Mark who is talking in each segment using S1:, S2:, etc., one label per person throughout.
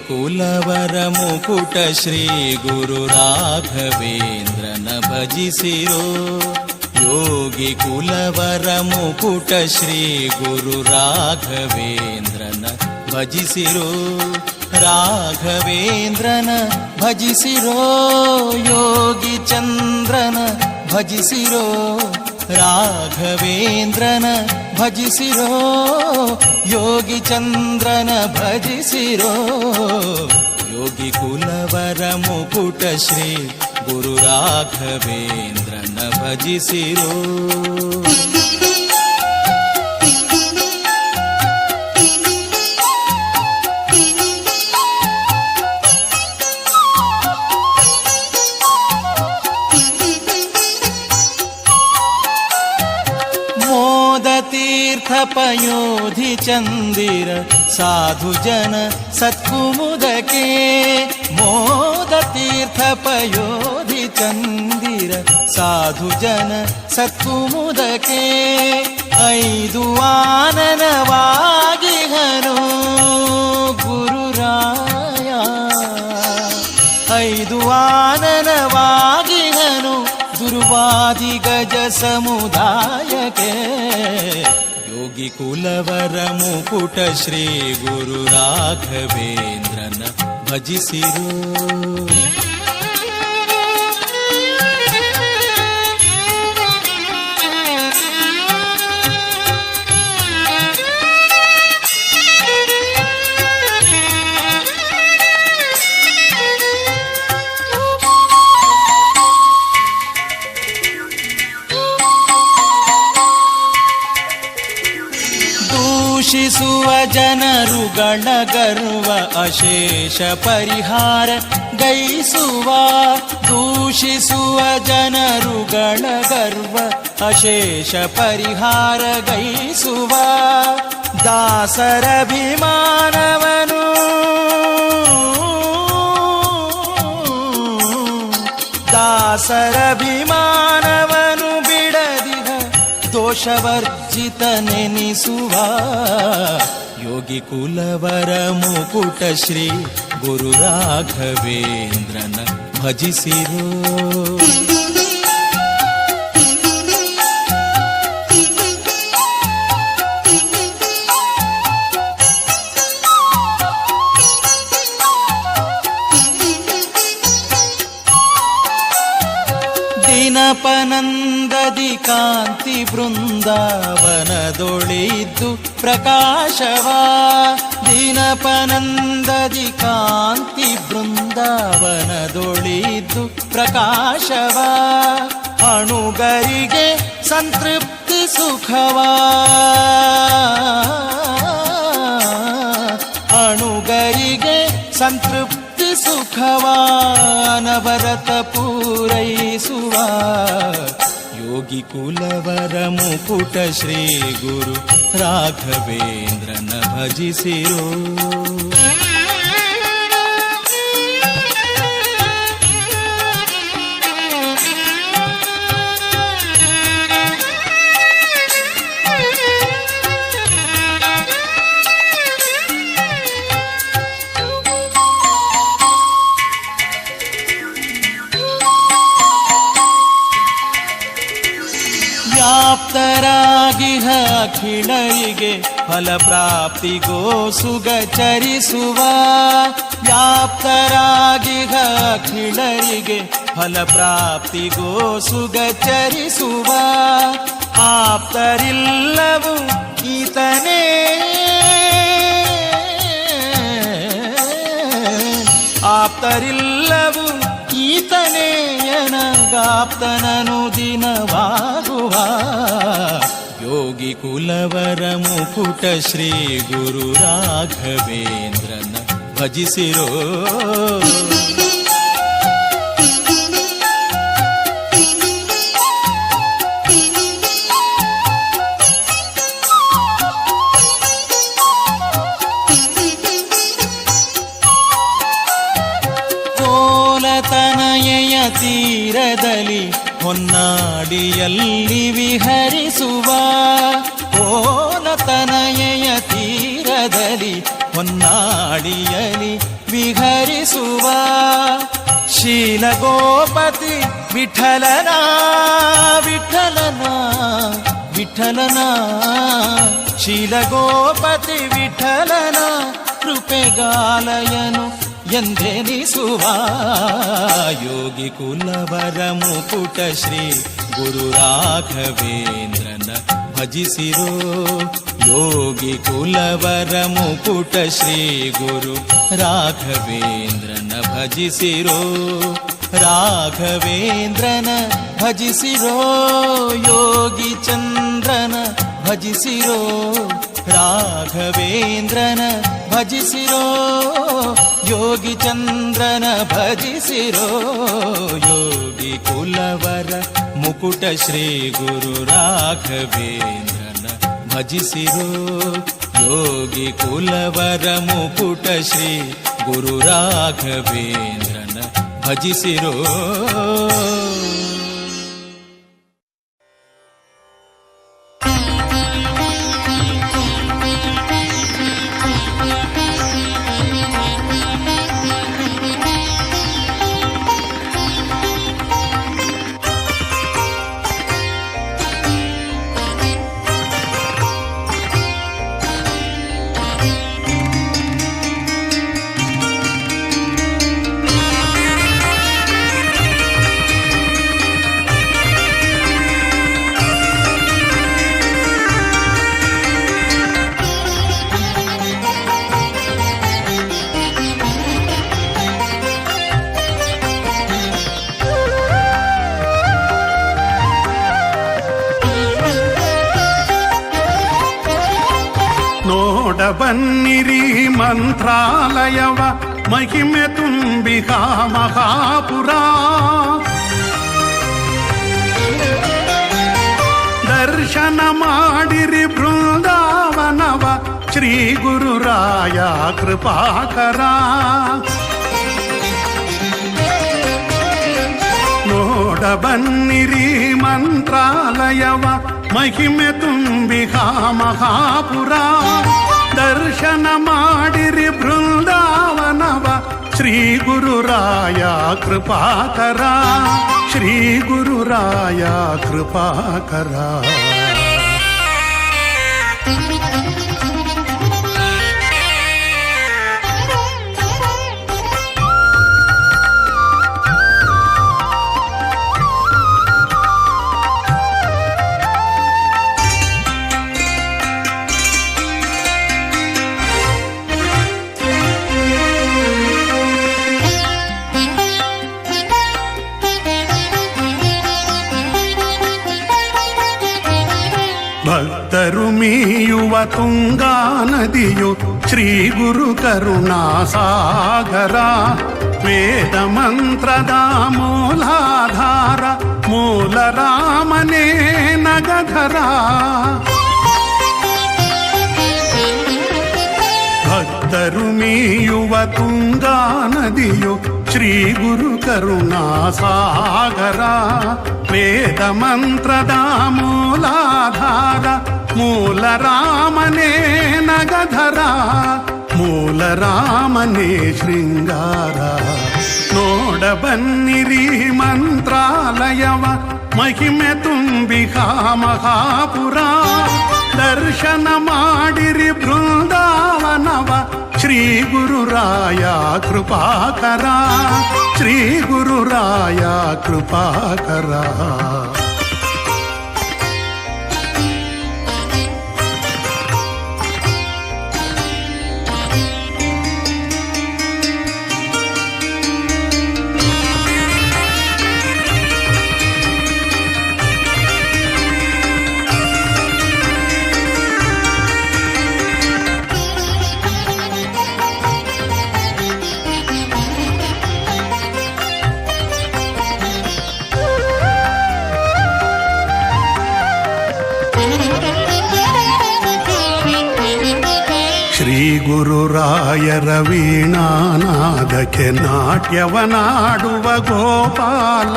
S1: ಕುಲವರ ಮುಕುಟ ಶ್ರೀ ಗುರು ರಾಘವೇಂದ್ರನ ಭಜಿಸಿರೋ. ಯೋಗಿ ಕುಲವರ ಮುಕುಟ ಶ್ರೀ ಗುರು ರಾಘವೇಂದ್ರನ ಭಜಿಸಿರೋ. ರಾಘವೇಂದ್ರನ ಭಜಿಸಿರೋ, ಯೋಗಿ ಚಂದ್ರನ ಭಜಿಸಿರೋ. ರಾಘವೇಂದ್ರನ ಭಜಿಸಿರೋ, ಯೋಗಿ ಚಂದ್ರನ ಭಜಿಸಿರೋ. ಯೋಗಿ ಕುಲವರ ಮುಕುಟ ಶ್ರೀ ಗುರು ರಾಘವೇಂದ್ರನ ಭಜಿಸಿರೋ. ಪಯೋಧಿ ಚಂದಿರ ಸಾಧು ಜನ ಸತ್ಕುಮುದಕ್ಕೆ. ಮೋದ ತೀರ್ಥ ಪಯೋಧಿ ಚಂದಿರ ಸಾಧು ಜನ ಸತ್ಕುಮುದಕ್ಕೆ. 5 ಆನನವಾಗಿಹನು ಗುರುರಾಯ. 5 ಆನನವಾಗಿಹನು ದುರ್ವಾದಿ ಗಜ ಸಮುದಾಯಕ್ಕೆ. ಯೋಗಿ ಕುಲವರ ಮುಕುಟ ಶ್ರೀ ಗುರು ರಾಘವೇಂದ್ರನ ಭಜಿಸಿರೋ. ದೂಷಿಸುವ ಜನರುಗಳ ಗರ್ವ ಅಶೇಷ ಪರಿಹಾರ ಗೈಸುವ. ದೂಷಿಸುವ ಜನರುಗಳ ಗರ್ವ ಅಶೇಷ ಪರಿಹಾರ ಗೈಸುವ. ದಾಸರಭಿಮಾನವನು ದಾಸರಭಿಮಾನವನು ಬಿಡದಿಹ ದೋಷವರ್ಜಿತ ನೆನಿಸುವ. ಯೋಗಿ ಕುಲವರ ಮುಕುಟ ಶ್ರೀ ಗುರು ರಾಘವೇಂದ್ರನ ಭಜಿಸಿರೋ. ದಿನಪನಂದದಿ ಕಾಂತಿ ಬೃಂದಾವನದೊಳಿದ್ದು ಪ್ರಕಾಶವ. ದಿನಪನಂದದಿ ಕಾಂತಿ ಬೃಂದಾವನದೊಳಿದ್ದು ಪ್ರಕಾಶವ. ಅಣುಗರಿಗೆ ಸಂತೃಪ್ತಿ ಸುಖವ. ಅಣುಗರಿಗೆ ಸಂತೃಪ್ತಿ ಸುಖವ. ಅನವರತ ಪೂರೈಸುವ. ಯೋಗಿ ಕುಲವರ ಮುಕುಟ ಶ್ರೀ ಗುರು ರಾಘವೇಂದ್ರನ ಭಜಿಸಿರೋ. ವ್ಯಾಪ್ತರಾಗಿಹ ಅಖಿಳರಿಗೆ ಫಲಪ್ರಾಪ್ತಿಗೋ ಸುಗಚರಿಸುವ. ವ್ಯಾಪ್ತರಾಗಿಹ ಅಖಿಳರಿಗೆ ಫಲಪ್ರಾಪ್ತಿಗೋ ಸುಗಚರಿಸುವ. ಆಪ್ತರಿಲ್ಲವು ಈತನೇ ಆಪ್ತರಿಲ್ಲವು ಈತನೇಯನಗಾಪ್ತನನು ದಿನವಾಗುವ. ಯೋಗಿ ಕುಲವರ ಮುಕುಟ ಶ್ರೀ ಗುರು ರಾಘವೇಂದ್ರನ ಭಜಿಸಿರೋ. ತನಯಯ ತೀರದಲ್ಲಿ ಹೊನ್ನಾಡಿಯಲ್ಲಿ ವಿಹರಿಸುವ. ಓಲತನಯಯ ತೀರದಲ್ಲಿ ಹೊನ್ನಾಡಿಯಲ್ಲಿ ಶ್ರೀಹರಿಸುವ ಶೀಲಗೋಪತಿ ವಿಠಲನ ವಿಠಲನ ವಿಠಲನ ಶೀಲಗೋಪತಿ ವಿಠಲನ ಕೃಪೆಗಾಲಯನು ಎಂದೆನಿಸುವ ಯೋಗಿ ಕುಲವರ ಮುಕುಟ ಶ್ರೀ ಗುರು ರಾಘವೇಂದ್ರನ ಭಜಿಸಿರೋ ಯೋಗಿ ಕುಲವರ ಮುಕುಟ ಶ್ರೀ ಗುರು ರಾಘವೇಂದ್ರನ ಭಜಿಸಿರೋ ರಾಘವೇಂದ್ರನ ಭಜಿಸಿರೋ ಯೋಗಿ ಚಂದ್ರನ ಭಜಿಸಿರೋ ರಾಘವೇಂದ್ರನ ಭಜಿಸಿರೋ ಯೋಗಿ ಚಂದ್ರನ ಭಜಿಸಿರೋ ಯೋಗಿ ಕುಲವರ ಮುಕುಟ ಶ್ರೀ ಗುರು ರಾಘವೇಂದ್ರನ ಭಜಿಸಿರೋ ಯೋಗಿ ಕುಲವರ ಮುಕುಟ ಶ್ರೀ ಗುರು ರಾಘವೇಂದ್ರನ ಭಜಿಸಿರೋ.
S2: ಬನ್ನಿರಿ ಮಂತ್ರಾಲಯವ ಮಹಿಮೆ ತುಂಬಿಹ ಮಹಾಪುರ ದರ್ಶನ ಮಾಡಿರಿ ಬೃಂದಾವನವ ಶ್ರೀ ಗುರುರಾಯ ಕೃಪಾಕರ ನೋಡ ಬನ್ನಿರಿ ಮಂತ್ರಾಲಯವ ಮಹಿಮೆ ತುಂಬಿಹ ಮಹಾಪುರ ದರ್ಶನ ಮಾಡಿರಿ ಬೃಂದಾವನವ ಶ್ರೀ ಗುರುರಾಯ ಕೃಪಾಕರ ಶ್ರೀ ಗುರುರಾಯ ಕೃಪಾಕರ. ಭಕ್ತರು ಮೀಯುವ ತುಂಗಾ ನದಿಯು ಶ್ರೀ ಗುರು ಕರುಣಾ ಸಾಗರ ವೇದ ಮಂತ್ರದ ಮೂಲಾಧಾರ ಮೂಲ ರಾಮನೇ ನಗಧರ ಭಕ್ತರು ಮೀಯುವ ತುಂಗಾ ನದಿಯು ಶ್ರೀ ಗುರು ಕರುಣಾ ಸಾಗರ ವೇದ ಮಂತ್ರದ ಮೂಲಾಧಾರ ಮೂಲ ರಾಮನೇ ನಗಧರ ಮೂಲ ರಾಮನೇ ಶೃಂಗಾರ. ನೋಡ ಬನ್ನಿರಿ ಮಂತ್ರಾಲಯವ ಮಹಿಮೆ ತುಂಬಿಹ ಮಹಾಪುರ ದರ್ಶನ ಮಾಡಿರಿ ಬೃಂದಾವನವ ಶ್ರೀ ಗುರುರಾಯ ಕೃಪಾಕರ ಶ್ರೀ ಗುರುರಾಯ ಕೃಪಾಕರ. ಶ್ರೀ ಗುರುರಾಯರ ವೀಣಾನಾದಕ್ಕೆ ನಾಟ್ಯವನಾಡುವ ಗೋಪಾಲ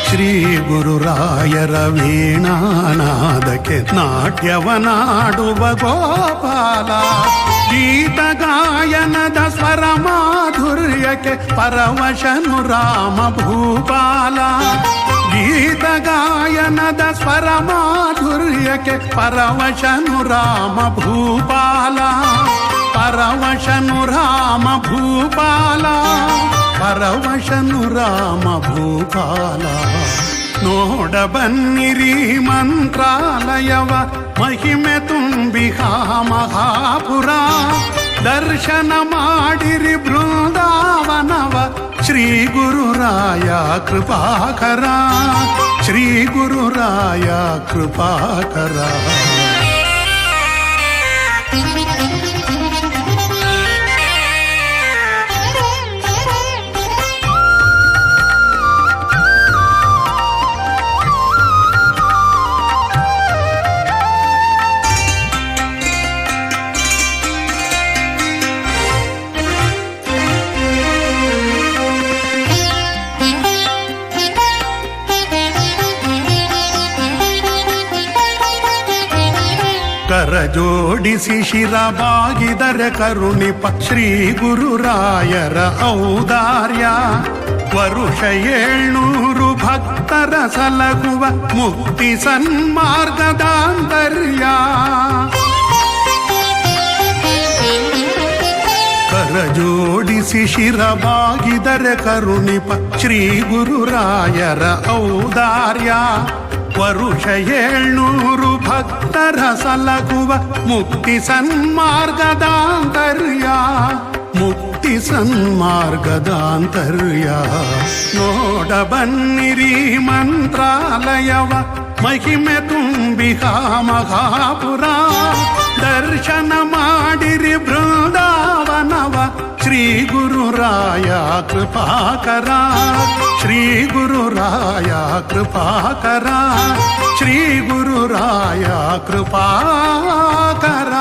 S2: ಶ್ರೀ ಗುರುರಾಯರ ವೀಣಾನಾದಕ್ಕೆ ನಾಟ್ಯವನಾಡುವ ಗೋಪಾಲ, ಗೀತ ಗಾಯನದ ಸ್ವರ ಮಾಧುರ್ಯಕ್ಕೆ ಪರವಶನು ರಾಮ ಭೂಪಾಲ, ಗೀತ ಗಾಯನದ ಸ್ವರ ಮಾಧುರ್ಯಕ್ಕೆ ಪರವಶನು ರಾಮ ಭೂಪಾಲ, ಪರವಶನು ರಾಮ ಭೂಪಾಲ, ಪರವಶನು ರಾಮ ಭೂಪಾಲ. ನೋಡ ಬನ್ನಿರಿ ಮಂತ್ರಾಲಯವ ಮಹಿಮೆ ತುಂಬಿಹ ಮಹಾಪುರ, ದರ್ಶನ ಮಾಡಿರಿ ಬೃಂದಾವನವ ಶ್ರೀ ಗುರುರಾಯ ಕೃಪಾಕರ, ಶ್ರೀ ಗುರುರಾಯ ಕೃಪಾಕರ. ಕರ ಜೋಡಿಸಿ ಶಿರ ಬಾಗಿದರೆ ಕರುಣಿಪ ಶ್ರೀ ಗುರುರಾಯರ ಔದಾರ್ಯ, ವರುಷ 700 ಭಕ್ತರ ಸಲಗುವ ಮುಕ್ತಿ ಸನ್ಮಾರ್ಗದಾಂತರ್ಯ. ಕರ ಜೋಡಿಸಿ ಶಿರ ಬಾಗಿದರೆ ಕರುಣಿಪ ಶ್ರೀ ಗುರುರಾಯರ ಔದಾರ್ಯ, ವರುಷ 700 ಭಕ್ತರ ಸಲಗುವ ಮುಕ್ತಿ ಸನ್ಮಾರ್ಗದಾಂತರ್ಯ, ಮುಕ್ತಿ ಸನ್ಮಾರ್ಗದಾಂತರ್ಯ. ನೋಡ ಬನ್ನಿರಿ ಮಂತ್ರಾಲಯವ ಮಹಿಮೆ ತುಂಬಿಹ ಮಹಾಪುರ, ದರ್ಶನ ಮಾಡಿರಿ ಬೃಂದಾವನವ ಶ್ರೀ ಗುರುರಾಯ ಕೃಪಾಕರ, ಶ್ರೀ ಗುರುರಾಯ ಕೃಪಾಕರ, ಶ್ರೀ ಗುರುರಾಯ ಕೃಪಾಕರ.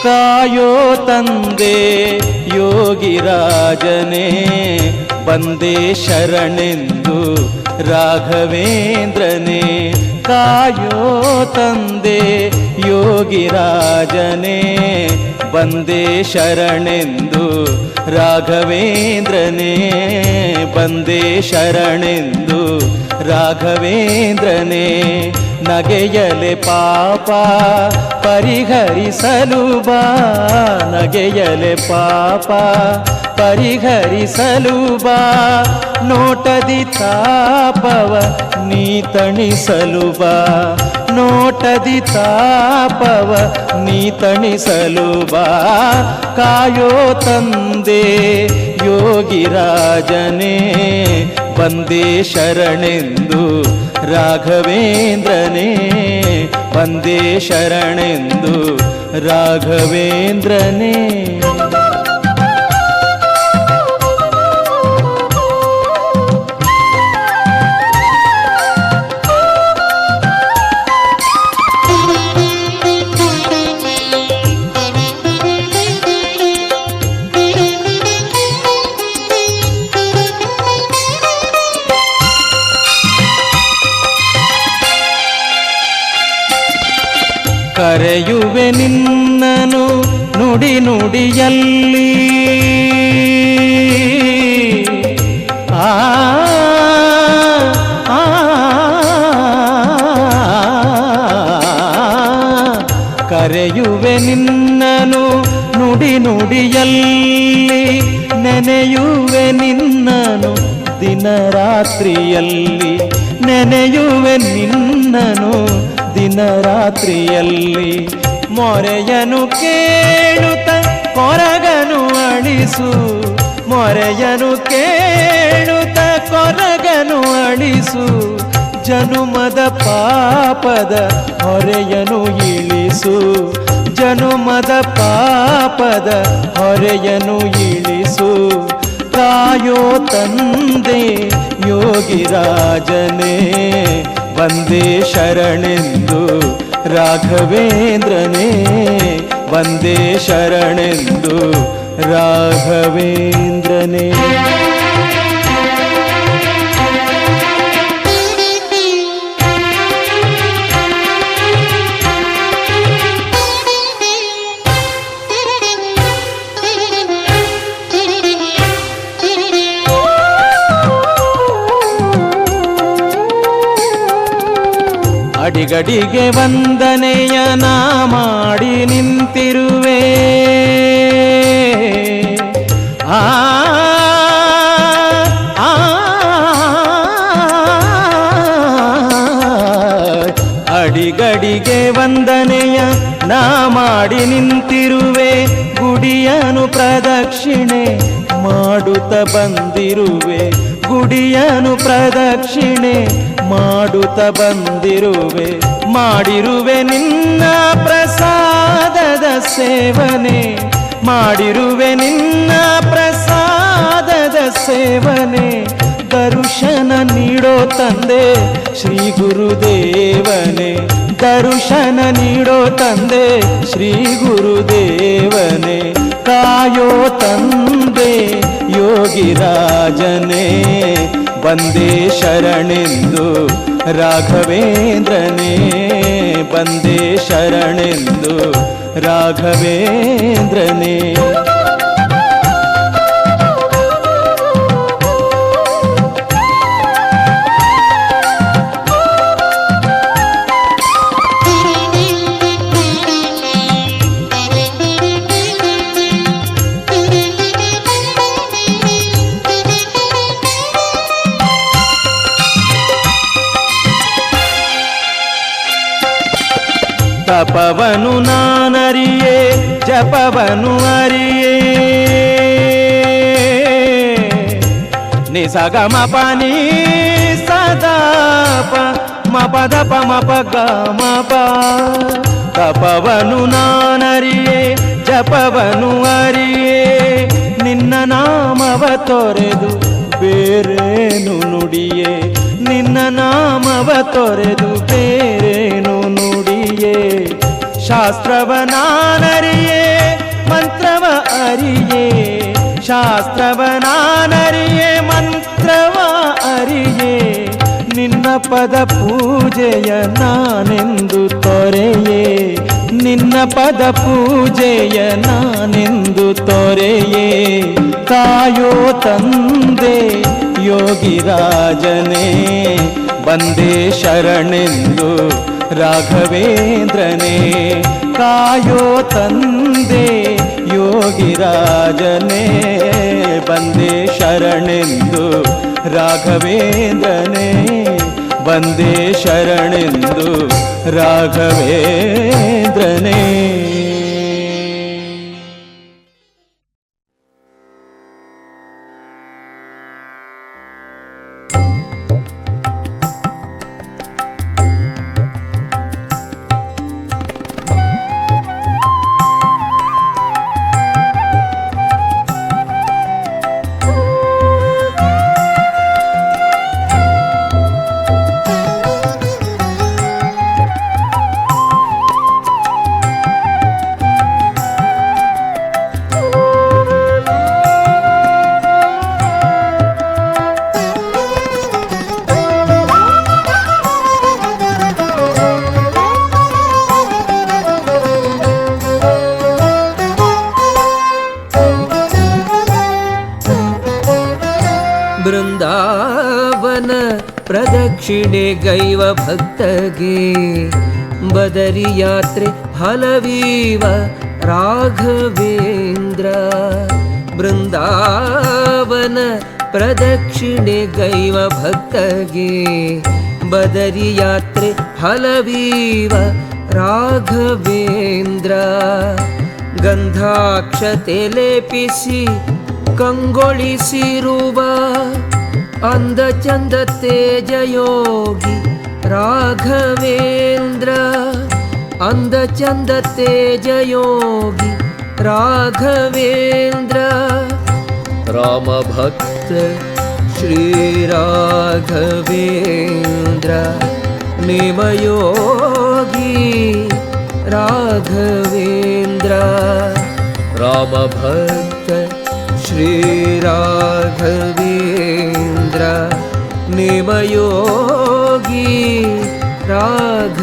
S1: ಕಾಯೋ ತಂದೆ ಯೋಗಿರಾಜನೇ, ಬಂದೇ ಶರಣೆಂದು ರಾಘವೇಂದ್ರನೇ. ಕಾಯೋ ತಂದೆ ಯೋಗಿರಾಜನೇ, ಬಂದೇ ಶರಣೆಂದು ರಾಘವೇಂದ್ರನೇ, ಬಂದೇ ಶರಣೆಂದು ರಾಘವೇಂದ್ರನೇ. ನಗೆಯಲೆ ಪಾಪ ಪರಿಹರಿಸಲು ಬಾ, ನಗೆಯಲೆ ಪಾಪ ಪರಿಹರಿಸಲು ಬಾ. ನೋಟದಿ ತಾಪವ ನೀ ತಣಿಸಲು ಬಾ, ನೋಟದಿ ತಾಪವ ನೀ ತಣಿಸಲು ಬಾ. ಕಾಯೋ ತಂದೆ ಯೋಗಿರಾಜನೇ, ಬಂದೇ ಶರಣೆಂದು ರಾಘವೇಂದ್ರನೇ, ಬಂದೇ ಶರಣೆಂದು ರಾಘವೇಂದ್ರನೇ. ಕರೆಯುವೆ ನಿನ್ನನು ನುಡಿ ನುಡಿಯಲ್ಲಿ, ಆ ಕರೆಯುವೆ ನಿನ್ನನು ನುಡಿ ನುಡಿಯಲ್ಲಿ, ನೆನೆಯುವೆ ನಿನ್ನನು ದಿನ ರಾತ್ರಿಯಲ್ಲಿ ನೆನೆಯುವೆ ನಿನ್ನನು ದಿನ ರಾತ್ರಿಯಲ್ಲಿ ಮೊರೆಯನು ಕೇಳುತ್ತ ಕೊರಗನು ಅಳಿಸು ಮೊರೆಯನು ಕೇಳುತ್ತ ಕೊರಗನು ಅಳಿಸು ಜನುಮದ ಪಾಪದ ಹೊರೆಯನು ಇಳಿಸು ಜನುಮದ ಪಾಪದ ಹೊರೆಯನು ಇಳಿಸು ಕಾಯೋ ತಂದೆ ಯೋಗಿರಾಜನೇ ವಂದೇ ಶರಣೆಂದು ರಾಘವೇಂದ್ರನೇ ವಂದೇ ಶರಣೆಂದು ರಾಘವೇಂದ್ರನೇ. ಅಡಿಗಡಿಗೆ ವಂದನೆಯ ನಾ ಮಾಡಿ ನಿಂತಿರುವೆ ಆ ಅಡಿಗಡಿಗೆ ವಂದನೆಯ ನಾ ಮಾಡಿ ನಿಂತಿರುವೆ ಗುಡಿಯನು ಪ್ರದಕ್ಷಿಣೆ ಮಾಡುತ್ತ ಬಂದಿರುವೆ ಗುಡಿಯನು ಪ್ರದಕ್ಷಿಣೆ ಮಾಡುತ್ತ ಬಂದಿರುವೆ ಮಾಡಿರುವೆ ನಿನ್ನ ಪ್ರಸಾದದ ಸೇವನೆ ಮಾಡಿರುವೆ ನಿನ್ನ ಪ್ರಸಾದದ ಸೇವನೆ ದರ್ಶನ ನೀಡೋ ತಂದೆ ಶ್ರೀ ಗುರುದೇವನೇ ದರ್ಶನ ನೀಡೋ ತಂದೆ ಶ್ರೀ ಗುರುದೇವನೇ ಕಾಯೋ ತಂದೆ ಯೋಗಿರಾಜನೇ ವಂದೇ ಶರಣೆಂದು ರಾಘವೇಂದ್ರನೇ ವಂದೇ ಶರಣೆಂದು ರಾಘವೇಂದ್ರನೇ. ತಪವನು ನಾನರಿಯೇ ಜಪವನು ಅರಿಯೇ ನಿಸಗ ಮಪನಿ ಸದಾಪ ಮಪದಪ ಮಪಗ ಮಪ ತಪವನು ನಾನರಿಯೇ ಜಪವನು ಅರಿಯೇ ನಿನ್ನ ನಾಮವ ತೊರೆದು ಬೇರೇನು ನುಡಿಯೇ ನಿನ್ನ ನಾಮವ ತೊರೆದು ಬೇರೇನು ನುಡಿಯೇ ಶಾಸ್ತ್ರವ ನಾನರಿಯೇ ಮಂತ್ರವ ಅರಿಯೇ ಶಾಸ್ತ್ರವ ನಾನರಿಯೇ ಮಂತ್ರವ ಅರಿಯೇ ನಿನ್ನ ಪದ ಪೂಜೆಯ ನಾನೆಂದು ತೊರೆಯೇ ನಿನ್ನ ಪದ ಪೂಜೆಯ ನಾನೆಂದು ತೊರೆಯೇ ಕಾಯೋ ತಂದೆ ಯೋಗಿರಾಜನೇ ವಂದೇ ಶರಣೆಂದು ರಾಘವೇಂದ್ರನೇ ಕಾಯೋ ತಂದೆ ಯೋಗಿರಾಜನೇ ವಂದೇ ಶರಣೆಂದು ರಾಘವೇಂದ್ರನೇ ವಂದೇ ಶರಣೆಂದು ರಾಘವೇಂದ್ರನೇ.
S3: ಬೃಂದಾವನ ಪ್ರದಕ್ಷಿಣೆಗೈವ ಭಕ್ತಗೆ ಬದರಿ ಯಾತ್ರೆ ಫಲವೀವ ರಾಘವೇಂದ್ರ ಬೃಂದಾವನ ಪ್ರದಕ್ಷಿಣೆ ಗೈವ ಭಕ್ತಗೆ ಬದರಿ ಯಾತ್ರೆ ಫಲವೀವ ರಾಘವೇಂದ್ರ. ಗಂಧಾಕ್ಷತೆ ಲೇಪಿಸಿ ಕಂಗೊಳಿಸಿರುವ ಅಂದ ಚಂದ ತೇಜಯೋಗಿ ರಾಘವೇಂದ್ರ. ಅಂದ ಚಂದ ತೇಜಯೋಗಿ ರಾಘವೇಂದ್ರ. ರಾಮ ಭಕ್ತ ಶ್ರೀ ರಾಘವೇಂದ್ರ ನಿಮಯೋಗಿ ರಾಘವೇಂದ್ರ. ರಾಮ ಭಕ್ತ ಶ್ರೀ ರಾಘವೇಂದ್ರ ನಿಮಯೋಗಿ ರಾಘವೇಂದ್ರ.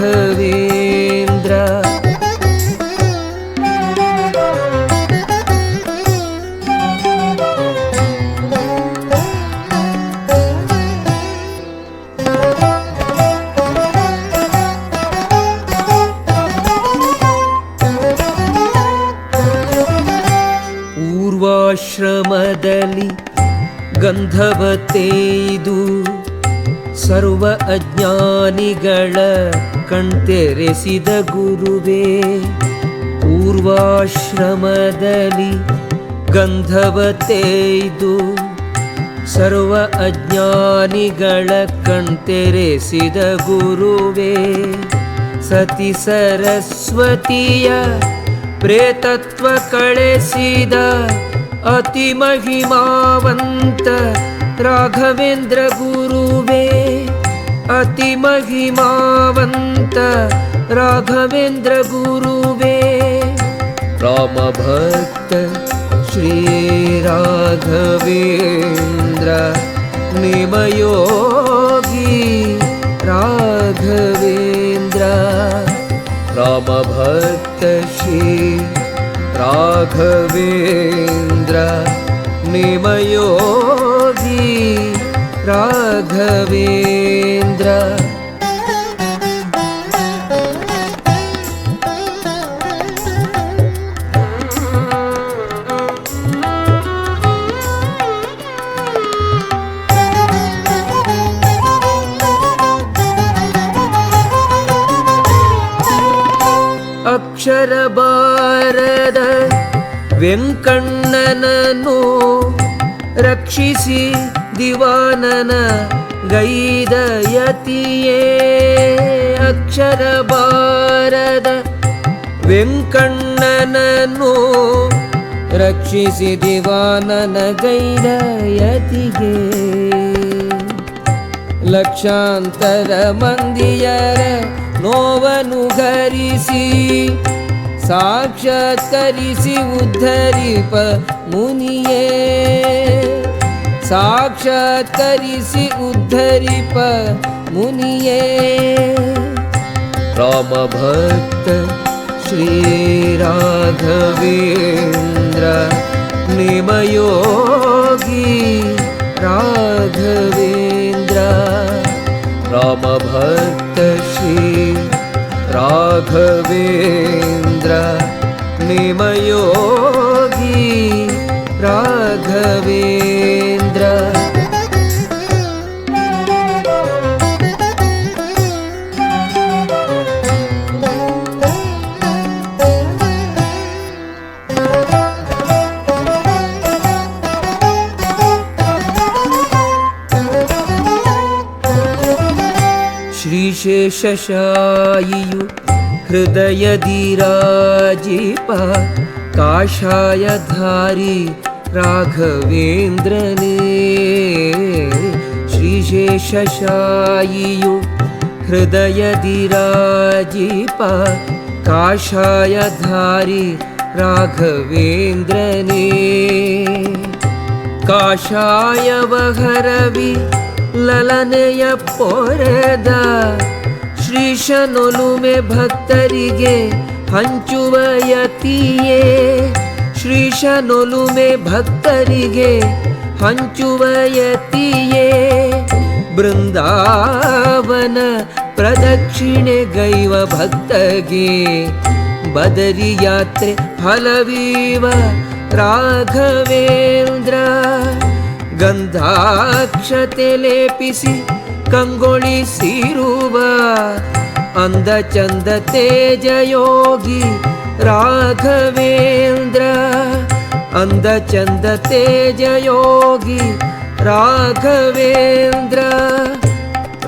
S3: ಪೂರ್ವಾಶ್ರಮದಲ್ಲಿ ಗಂಧವತೆಯ್ದು ಸರ್ವ ಅಜ್ಞಾನಿಗಳ ಕಣ್ತೆರೆಸಿದ ಗುರುವೇ. ಪೂರ್ವಾಶ್ರಮದಲ್ಲಿ ಗಂಧವತೆಯ್ದು ಸರ್ವ ಅಜ್ಞಾನಿಗಳ ಕಣ್ತೆರೆಸಿದ ಗುರುವೇ. ಸತಿ ಸರಸ್ವತಿಯ ಪ್ರೇತತ್ವ ಕಳೆಸಿದ ಅತಿ ಮಹಿಮಾವಂತ ರಾಘವೇಂದ್ರ ಗುರುವೇ. ಅತಿ ಮಹಿಮಾವಂತ ರಾಘವೇಂದ್ರ ಗುರುವೇ. ರಾಮ ಭಕ್ತ ಶ್ರೀ ರಾಘವೇಂದ್ರ ನಿಮಯೋಗಿ ರಾಘವೇಂದ್ರ. ರಾಮ ಭಕ್ತ ಶ್ರೀ ರಾಘವೇಂದ್ರ ನಿಮಯೋಗಿ ರಾಘವೇಂದ್ರ. ಅಕ್ಷರ ಬಾರದ ವೆಂಕಣ್ಣನನ್ನು ರಕ್ಷಿಸಿ ದಿವಾನನ ಗೈದ ಯತಿಯೇ. ಅಕ್ಷರ ಬಾರದ ವೆಂಕಣ್ಣನನ್ನು ರಕ್ಷಿಸಿ ದಿವಾನನ ಗೈದ ಯತಿಗೆ. ಲಕ್ಷಾಂತರ ಮಂದಿಯರ ನೋವನ್ನು ಹರಿಸಿ ಸಾಕ್ಷಾತ್ಕರಿಸಿ ಉದ್ಧರಿಪ ಮುನಿಯೇ. ಸಾಕ್ಷಾತ್ಕರಿಸಿ ಉದ್ಧರಿಪ ಮುನಿಯೇ. ರಾಮ ಭಕ್ತ ಶ್ರೀ ರಾಘವೇಂದ್ರ ನಿಮಯೋಗಿ ರಾಘವೇಂದ್ರ. ರಾಮ ಭಕ್ತ ಶ್ರೀ ರಾಘವೇಂದ್ರ ನಿಮಯೋಗಿ ರಾಘವೇಂದ್ರ. ಶ್ರೀಶೇಷಶಾಯಿಯು ಹೃದಯದಿರಾಜಿಪ ಕಾಷಾಯಧಾರಿ ರಾಘವೇಂದ್ರನೇ. ಶ್ರೀಶೇಷಶಾಯಿಯು ಹೃದಯದಿರಾಜಿಪ ಕಾಷಾಯಧಾರಿ ರಾಘವೇಂದ್ರನೇ. ಕಾಷಾಯವಹರವಿ ಲಲನೆಯ ಪೊರೆದ ಶ್ರೀಶನೊಲುಮೆ ಭಕ್ತರಿಗೆ ಹಂಚುವ ಯತಿಯೇ. ಶ್ರೀಶನೊಲುಮೆ ಭಕ್ತರಿಗೆ ಹಂಚುವ ಯತಿಯೇ. ಬೃಂದಾವನ ಪ್ರದಕ್ಷಿಣೆ ಗೈವ ಭಕ್ತಗೆ ಬದರಿ ಯಾತ್ರೆ ಫಲವೀವ ರಾಘವೇಂದ್ರ. ಗಂಧಾಕ್ಷತೆ ಲೇಪಿಸಿ ಕಂಗೊಳಿಸಿರುವ ಅಂದ ಚಂದ ತೇಜಯೋಗಿ ರಾಘವೇಂದ್ರ. ಅಂದ ಚಂದ ತೇಜಯೋಗಿ ರಾಘವೇಂದ್ರ.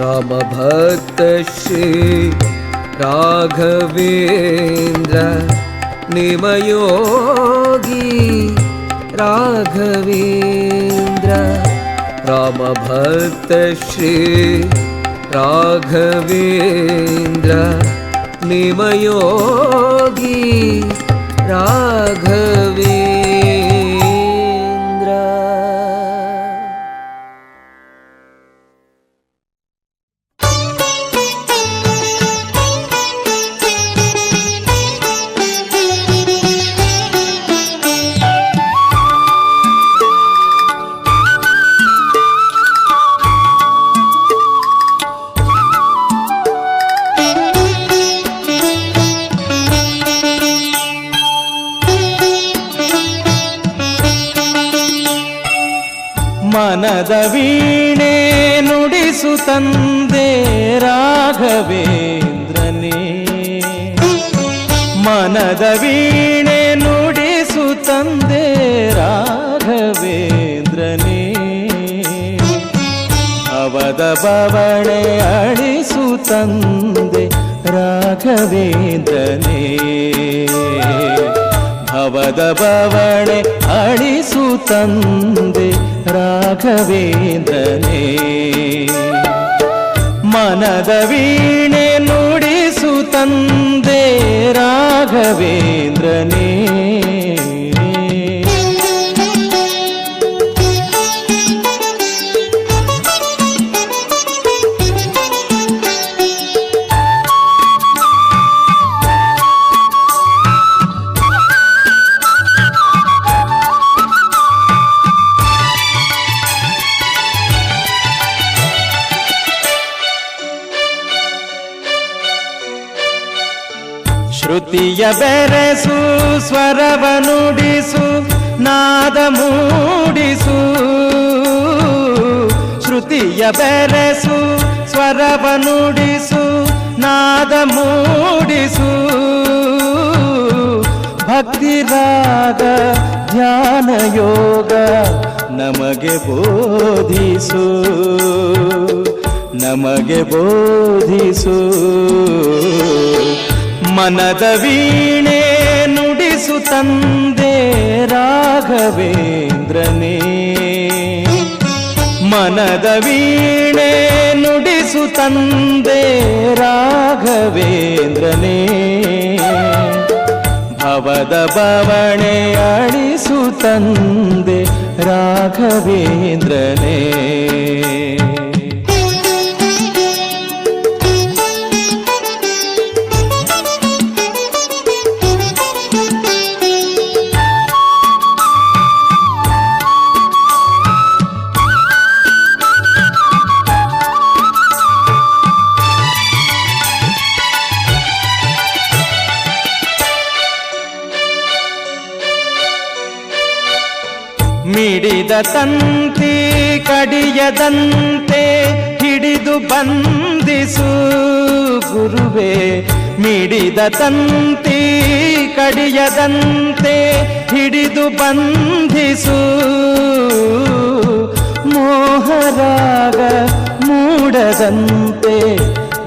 S3: ರಾಮ ಭಕ್ತ ಶ್ರೀ ರಾಘವೇಂದ್ರ ನಿಮಯೋಗಿ ರಾಘವೇಂದ್ರ. ರಾಮ ಭಕ್ತ ಶ್ರೀ ರಾಘವೇಂದ್ರ ನಿಮಯೋಗಿ ರಾಘವೇಂದ್ರ.
S1: ಮನದ ವೀಣೆ ನುಡಿಸು ತಂದೆ ರಾಘವೇಂದ್ರನೇ. ಮನದ ವೀಣೆ ನುಡಿಸು ತಂದೆ ರಾಘವೇಂದ್ರನೇ. ಅವದ ಬವಣೆ ಅಳಿಸು ತಂದೆ ರಾಘವೇಂದ್ರನೇ. ಭವದ ಬವಣೆ ಅಳಿಸು ತಂದೆ ರಾಘವೇಂದ್ರನೇ. ಮನದ ವೀಣೆ ನುಡಿಸು ತಂದೆ ರಾಘವೇಂದ್ರನೇ. ಶ್ರುತಿಯ ಬೆರೆಸು ಸ್ವರವ ನುಡಿಸು ನಾದ ಮೂಡಿಸು. ಶ್ರುತಿಯ ಬೆರೆಸು ಸ್ವರವ ನುಡಿಸು ನಾದ ಮೂಡಿಸು. ಭಕ್ತಿ ರಾಗ ಧ್ಯಾನ ಯೋಗ ನಮಗೆ ಬೋಧಿಸು. ನಮಗೆ ಬೋಧಿಸು. ಮನದ ವೀಣೆ ನುಡಿಸು ತಂದೆ ರಾಘವೇಂದ್ರನೇ. ಮನದ ವೀಣೆ ನುಡಿಸು ತಂದೆ ರಾಘವೇಂದ್ರನೇ. ಭವದ ಬವಣೆ ಅಳಿಸು ತಂದೆ ರಾಘವೇಂದ್ರನೇ. ಮಿಡಿದ ತಂತಿ ಕಡಿಯದಂತೆ ಹಿಡಿದು ಬಂಧಿಸು ಗುರುವೇ. ಮಿಡಿದ ತಂತಿ ಕಡಿಯದಂತೆ ಹಿಡಿದು ಬಂಧಿಸು. ಮೋಹರಾಗ ಮೂಡದಂತೆ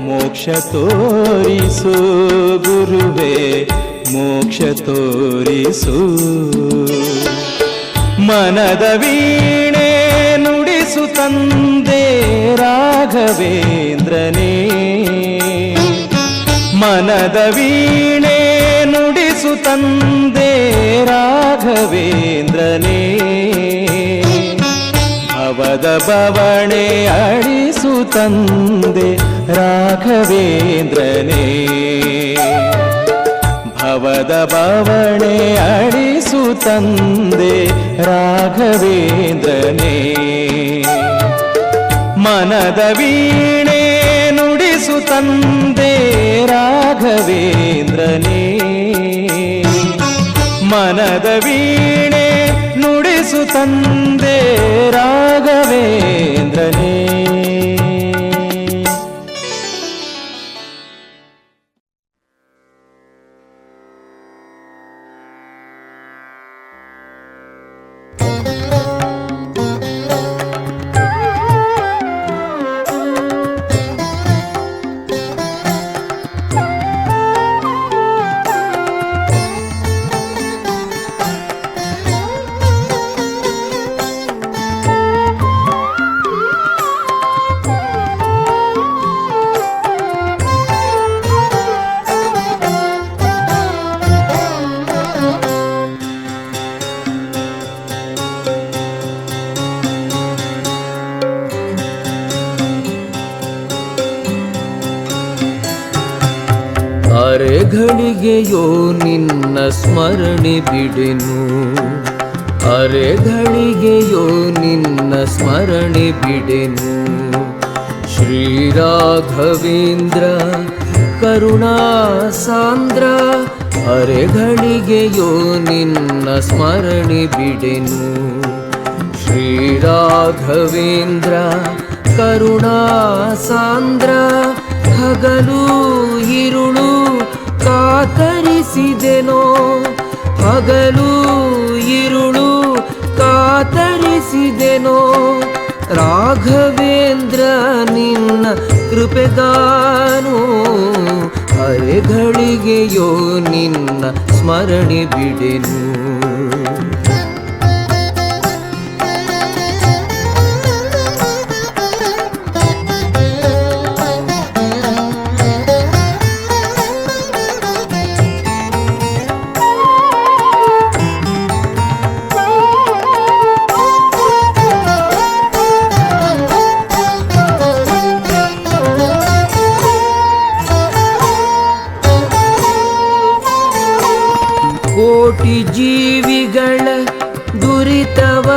S1: ಮೋಕ್ಷ ತೋರಿಸು ಗುರುವೇ. ಮೋಕ್ಷ ತೋರಿಸು. ಮನದ ವೀಣೆ ನುಡಿಸು ತಂದೆ ರಾಘವೇಂದ್ರನೇ. ಮನದ ವೀಣೆ ನುಡಿಸು ತಂದೆ ರಾಘವೇಂದ್ರನೇ. ಭವದ ಬವಣೆ ಅಳಿಸು ತಂದೆ ರಾಘವೇಂದ್ರನೇ. ಭವದ ಬವಣೆ ಅಳಿಸು ತಂದೆ ರಾಘವೇಂದ್ರನೇ. ಮನದ ವೀಣೆ ನುಡಿಸು ತಂದೆ ರಾಘವೇಂದ್ರನೇ. ಮನದ ವೀಣೆ ನುಡಿ ನುಡಿಸು ತಂದೆ ರಾಘವೇಂದ್ರನೇ.
S3: ಅರೆಗಳಿಗೆಯೋ ನಿನ್ನ ಸ್ಮರಣೆ ಬಿಡೆನು, ಅರೆಗಳಿಗೆಯೋ ನಿನ್ನ ಸ್ಮರಣೆ ಬಿಡೆನು. ಶ್ರೀರಾಘವೇಂದ್ರ ಕರುಣಾ ಸಾಂದ್ರ, ಅರೆಗಳಿಗೆಯೋ ನಿನ್ನ ಸ್ಮರಣೆ ಬಿಡೆನು. ಶ್ರೀರಾಘವೇಂದ್ರ ಕರುಣಾ ಸಾಂದ್ರ, ಹಗಲು ಇರುಳು ಕಾತರಿಸಿದೆನೋ, ಹಗಲು ಇರುಳು ಕಾತರಿಸಿದೆನೋ. ರಾಘವೇಂದ್ರ ನಿನ್ನ ಕೃಪೆಗಾನು, ಅರೆಗಳಿಗೆಯೋ ನಿನ್ನ ಸ್ಮರಣೆ ಬಿಡೆನು. ಕೋಟಿ ಜೀವಿಗಳ ದುರಿತವ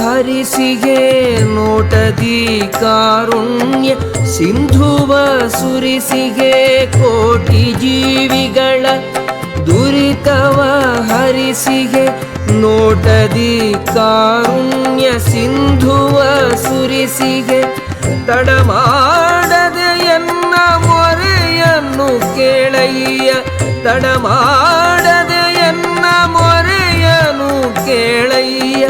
S3: ಹರಿಸಿಗೆ, ನೋಟದಿ ಕಾರುಣ್ಯ ಸಿಂಧುವ ಸುರಿಸಿಗೆ. ಕೋಟಿ ಜೀವಿಗಳ ದುರಿತವ ಹರಿಸಿಗೆ, ನೋಟದಿ ಕಾರುಣ್ಯ ಸಿಂಧುವ ಸುರಿಸಿಗೆ. ತಡಮಾಡದೆ ಎನ್ನ ಮೊರೆಯನ್ನು ಕೇಳಯ್ಯ, ತಡಮಾಡದೆ ಎನ್ನ ಮೊರೆಯನು ಕೇಳಯ್ಯ.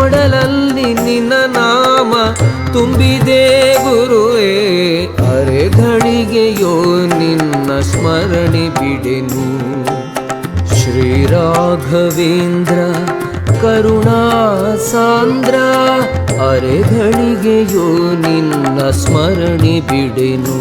S3: ಒಡಲಲ್ಲಿ ನಿನ್ನ ನಾಮ ತುಂಬಿದೆ ಗುರುವೇ, ಅರೆಗಳಿಗೆಯೋ ನಿನ್ನ ಸ್ಮರಣೆ ಬಿಡೆನು. ಶ್ರೀರಾಘವೇಂದ್ರ ಕರುಣಾ ಸಾಂದ್ರ, ಅರೆಗಳಿಗೆಯೋ ನಿನ್ನ ಸ್ಮರಣೆ ಬಿಡೆನು.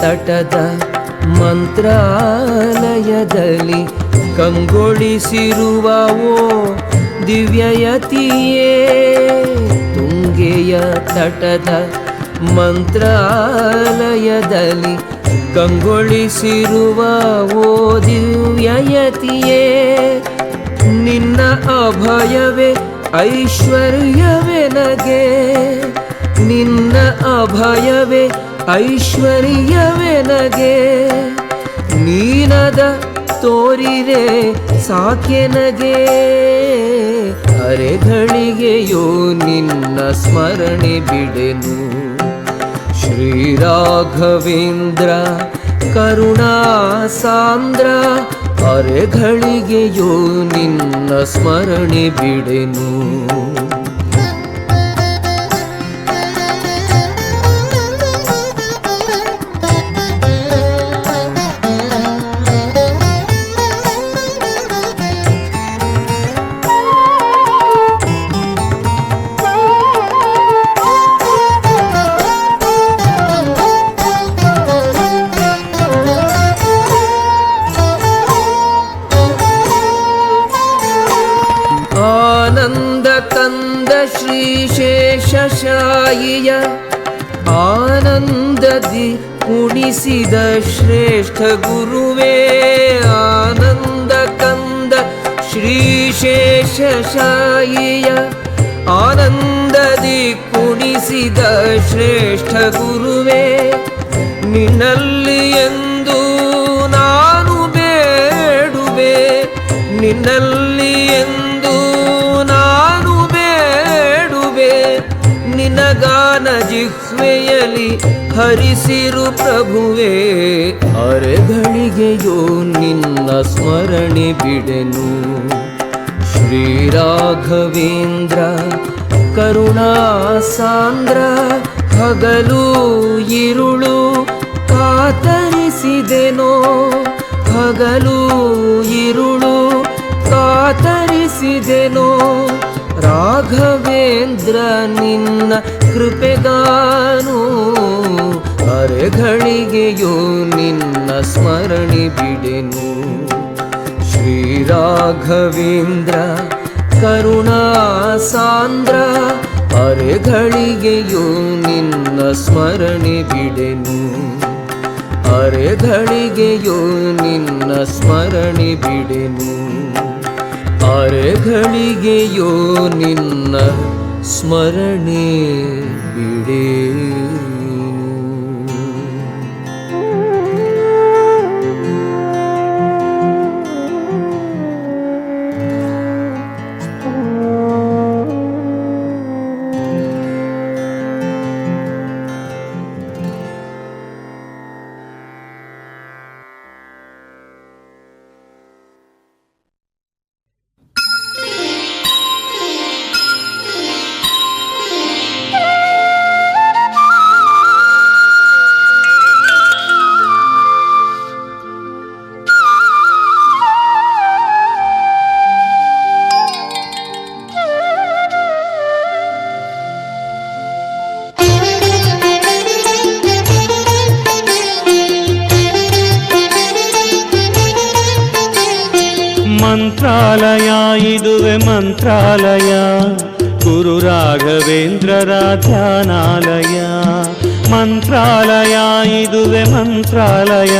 S3: ತಟದ ಮಂತ್ರಾಲಯದಲ್ಲಿ ಕಂಗೊಳಿಸಿರುವ ಓ ದಿವ್ಯಯತಿಯೇ, ತುಂಗೆಯ ತಟದ ಮಂತ್ರಾಲಯದಲ್ಲಿ ಕಂಗೊಳಿಸಿರುವ ಓ ದಿವ್ಯಯತಿಯೇ. ನಿನ್ನ ಅಭಯವೇ ಐಶ್ವರ್ಯವೆನಗೆ, ನಿನ್ನ ಅಭಯವೇ ಐಶ್ವರ್ಯವೆನಗೆ. ನೀನದ ತೋರಿರೆ ಸಾಕೆನಗೆ, ಅರೆಗಳಿಗೆಯೋ ನಿನ್ನ ಸ್ಮರಣೆ ಬಿಡೆನು. ಶ್ರೀರಾಘವೇಂದ್ರ ಕರುಣಾ ಸಾಂದ್ರ, ಅರೆಗಳಿಗೆಯೋ ನಿನ್ನ ಸ್ಮರಣೆ ಬಿಡೆನು. ಆನಂದ ಕಂದ ಶ್ರೀಶೇಷಶಾಯಿಯ ಆನಂದದಿ ಕುಣಿಸಿದ ಶ್ರೇಷ್ಠ ಗುರುವೇ ಆನಂದ ಕಂದ ಶ್ರೀಶೇಷಶಾಯಿಯ ಆನಂದದಿ ಕುಣಿಸಿದ ಶ್ರೇಷ್ಠ ಗುರುವೇ ನಿನ್ನಲ್ಲಿ ಎಂದು ನಾನು ಬೇಡುವೆ ನಿನ್ನಲ್ಲಿ ಎಂದು ನಾನು ಬೇಡುವೆ ನಿನಗಾನ ಜಿಹ್ವೆಯಲಿ ಹರಿಸಿರು ಪ್ರಭುವೇ ಅರೆಗಳಿಗೆಯೋ ನಿನ್ನ ಸ್ಮರಣೆ ಬಿಡೆನು ಶ್ರೀರಾಘವೇಂದ್ರ ಕರುಣಾ ಸಾಂದ್ರ ಹಗಲು ಇರುಳು ಕಾತರಿಸಿದೆನೋ ಹಗಲು ಇರುಳು ಕಾತರಿಸಿದೆನೋ ರಾಘವೇಂದ್ರ ನಿನ್ನ ಕೃಪೆಗಾನು ಅರೆಗಳಿಗೆಯೋ ನಿನ್ನ ಸ್ಮರಣೆ ಬಿಡೆನು ಶ್ರೀರಾಘವೇಂದ್ರ ಕರುಣಾ ಸಾಂದ್ರ ಅರೆಗಳಿಗೆಯೋ ನಿನ್ನ ಸ್ಮರಣೆ ಬಿಡೆನು ಅರೆಗಳಿಗೆಯೋ ನಿನ್ನ ಸ್ಮರಣೆ ಬಿಡೆನು ಅರೆಗಳಿಗೆಯೋ ನಿನ್ನ ಸ್ಮರಣೆ ಬಿಡೆನು.
S1: ಮಂತ್ರಾಲಯ ಇದುವೆ ಮಂತ್ರಾಲಯ ಗುರು ರಾಘವೇಂದ್ರರ ಧ್ಯಾನಾಲಯ ಮಂತ್ರಾಲಯ ಇದುವೆ ಮಂತ್ರಾಲಯ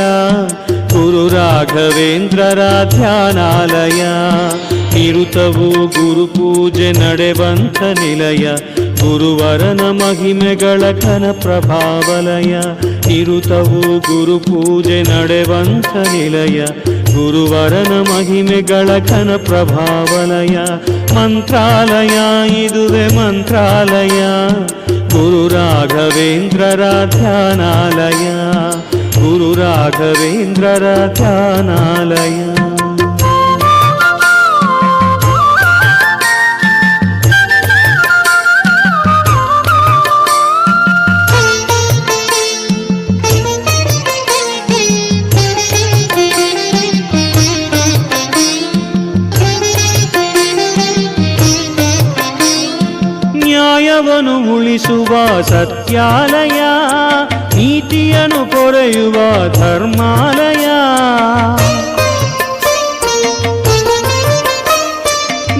S1: ಗುರು ರಾಘವೇಂದ್ರರ ಧ್ಯಾನಾಲಯ ನಿರುತವು ಗುರು ಪೂಜೆ ನಡೆವಂತ ನಿಲಯ ಗುರುವರನ ಮಹಿಮೆಗಳ ಘನ ಪ್ರಭಾವಲಯ ನಿರುತವು ಗುರು ಪೂಜೆ ನಡೆವಂತ ನಿಲಯ ಗುರುವರನ ಮಹಿಮೆಗಳ ಘನ ಪ್ರಭಾವಲಯ ಮಂತ್ರಾಲಯ ಇದುವೆ ಮಂತ್ರಾಲಯ ಗುರು ರಾಘವೇಂದ್ರರ ಧ್ಯಾನಾಲಯ ಗುರು ರಾಘವೇಂದ್ರರ ಧ್ಯಾನಾಲಯ. ನ್ಯಾಯವನ್ನು ಉಳಿಸುವ ಸತ್ಯಾಲಯ ನೀತಿಯನ್ನು ಪೊರೆಯುವ ಧರ್ಮಾಲಯ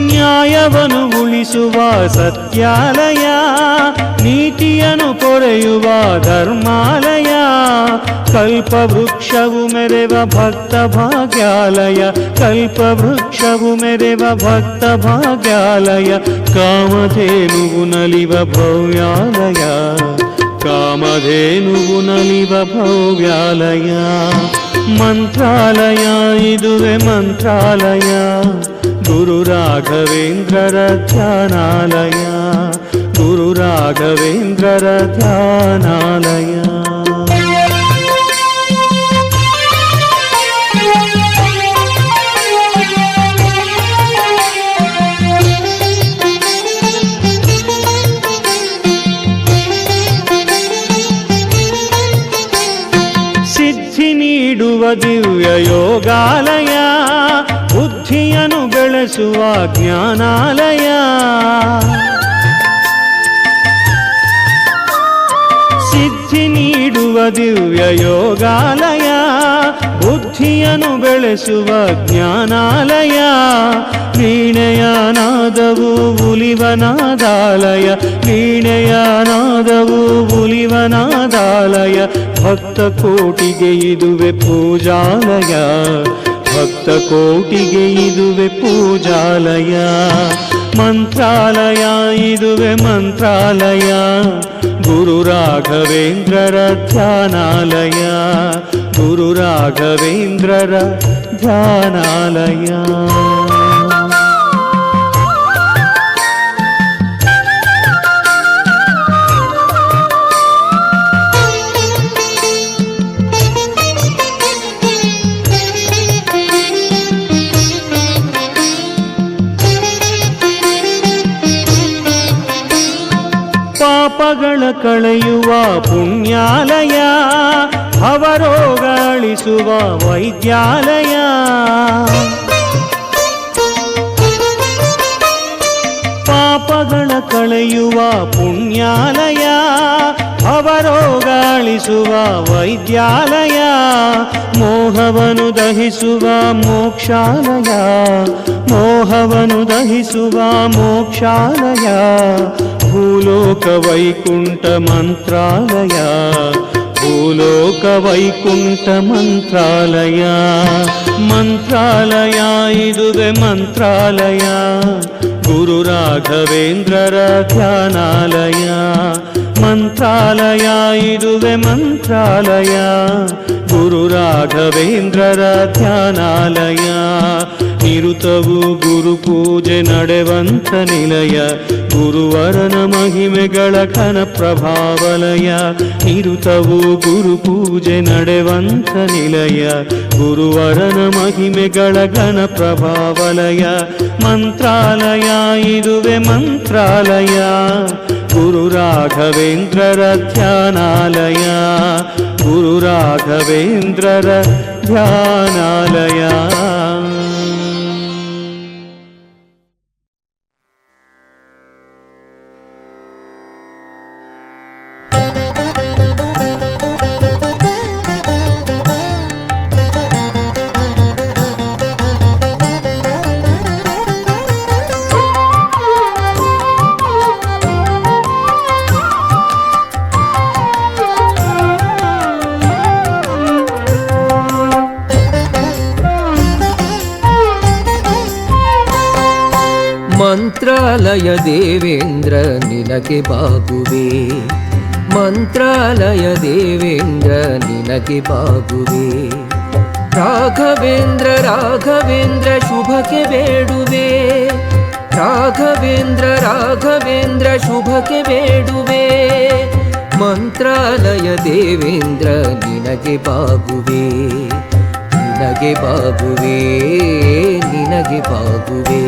S1: ನ್ಯಾಯವನ್ನು ಉಳಿಸುವ ಸತ್ಯಾಲಯ ನೀತಿಯನ್ನು ಪೊರೆಯುವ ಧರ್ಮಾಲಯ ಕಲ್ಪವೃಕ್ಷವು ಮೆರೆವ ಭಕ್ತ ಭಾಗ್ಯಾಲಯ ಕಲ್ಪವೃಕ್ಷವು ಮೆರೆವ ಭಕ್ತ ಭಾಗ್ಯಾಲಯ ಕಾಮಧೇನುವು ನಲಿವ ಭವ್ಯಾಲಯ ಕಾಮಧೇನುವು ನಲಿವ ಭವ್ಯಾಲಯ ಮಂತ್ರಾಲಯ ಇದುವೆ ಮಂತ್ರಾಲಯ ಗುರು ರಾಘವೇಂದ್ರರ ಧ್ಯಾನಾಲಯ ಗುರು ರಾಘವೇಂದ್ರರ ಧ್ಯಾನಾಲಯ. ಸಿದ್ಧಿ ನೀಡುವ ದಿವ್ಯ ಯೋಗಾಲಯ ಬುದ್ಧಿಯನ್ನು ಬೆಳೆಸುವ ಜ್ಞಾನಾಲಯ ಸಿದ್ಧಿ ನೀಡುವ ದಿವ್ಯ ಯೋಗಾಲಯ ಬುದ್ಧಿಯನ್ನು ಬೆಳೆಸುವ ಜ್ಞಾನಾಲಯ ವೀಣೆಯ ನಾದವು ಉಲಿವನಾದಾಲಯ, ವೀಣೆಯ ನಾದವು ಉಲಿವನಾದಾಲಯ, ಭಕ್ತ ಕೋಟಿಗೆ ಇದುವೆ ಪೂಜಾಲಯ, ಭಕ್ತ ಕೋಟಿಗೆ ಇದುವೆ ಪೂಜಾಲಯ. ಮಂತ್ರಾಲಯ ಇದುವೆ ಮಂತ್ರಾಲಯ, ಗುರು ರಾಘವೇಂದ್ರರ ಧ್ಯಾನಾಲಯ, ಗುರು ರಾಘವೇಂದ್ರರ ಧ್ಯಾನಾಲಯ. ಪಾಪಗಳ ಕಳೆಯುವ ಪುಣ್ಯಾಲಯ, ಭವರೋಗ ಅಳಿಸುವ ವೈದ್ಯಾಲಯ. ಪಾಪಗಳ ಕಳೆಯುವ ಪುಣ್ಯಾಲಯ, ಭವರೋಗ ಅಳಿಸುವ ವೈದ್ಯಾಲಯ. ಮೋಹವನ್ನು ದಹಿಸುವ ಮೋಕ್ಷಾಲಯ, ಮೋಹವನ್ನು ದಹಿಸುವ ಮೋಕ್ಷಾಲಯ. ಭೂಲೋಕ ವೈಕುಂಠ ಮಂತ್ರಾಲಯ, ಭೂಲೋಕ ವೈಕುಂಠ ಮಂತ್ರಾಲಯ. ಮಂತ್ರಾಲಯ ಇದುವೆ ಮಂತ್ರಾಲಯ, ಗುರು ರಾಘವೇಂದ್ರರ ಧ್ಯಾನಾಲಯ. ಮಂತ್ರಾಲಯ ಇದುವೆ ಮಂತ್ರಾಲಯ, ಗುರು ರಾಘವೇಂದ್ರರ ಧ್ಯಾನಾಲಯ. ನಿರುತವು ಗುರು ಪೂಜೆ ನಡೆವಂತ ನಿಲಯ, ಗುರುವರನ ಮಹಿಮೆಗಳ ಘನ ಪ್ರಭಾವಲಯ. ನಿರುತವು ಗುರು ಪೂಜೆ ನಡೆವಂತ ನಿಲಯ, ಗುರುವರನ ಮಹಿಮೆಗಳ ಘನ ಪ್ರಭಾವಲಯ. ಮಂತ್ರಾಲಯ ಇದುವೆ ಮಂತ್ರಾಲಯ, ಗುರು ರಾಘವೇಂದ್ರರ ಧ್ಯಾನಾಲಯ, ಗುರು ರಾಘವೇಂದ್ರರ ಧ್ಯಾನಾಲಯ.
S3: ಮಂತ್ರಾಲಯ ದೇವೇಂದ್ರ ನಿನಗೆ ಬಾಗುವೆ, ಮಂತ್ರಾಲಯ ದೇವೇಂದ್ರ ನಿನಗೆ ಬಾಗುವೆ. ರಾಘವೇಂದ್ರ ರಾಘವೇಂದ್ರ ಶುಭಕ್ಕೆ ಬೇಡುವೆ, ರಾಘವೇಂದ್ರ ರಾಘವೇಂದ್ರ ಶುಭಕ್ಕೆ ಬೇಡುವೆ. ಮಂತ್ರಾಲಯ ದೇವೇಂದ್ರ ನಿನಗೆ ಬಾಗುವೆ, ನಿನಗೆ ಬಾಗುವೆ, ನಿನಗೆ ಬಾಗುವೆ.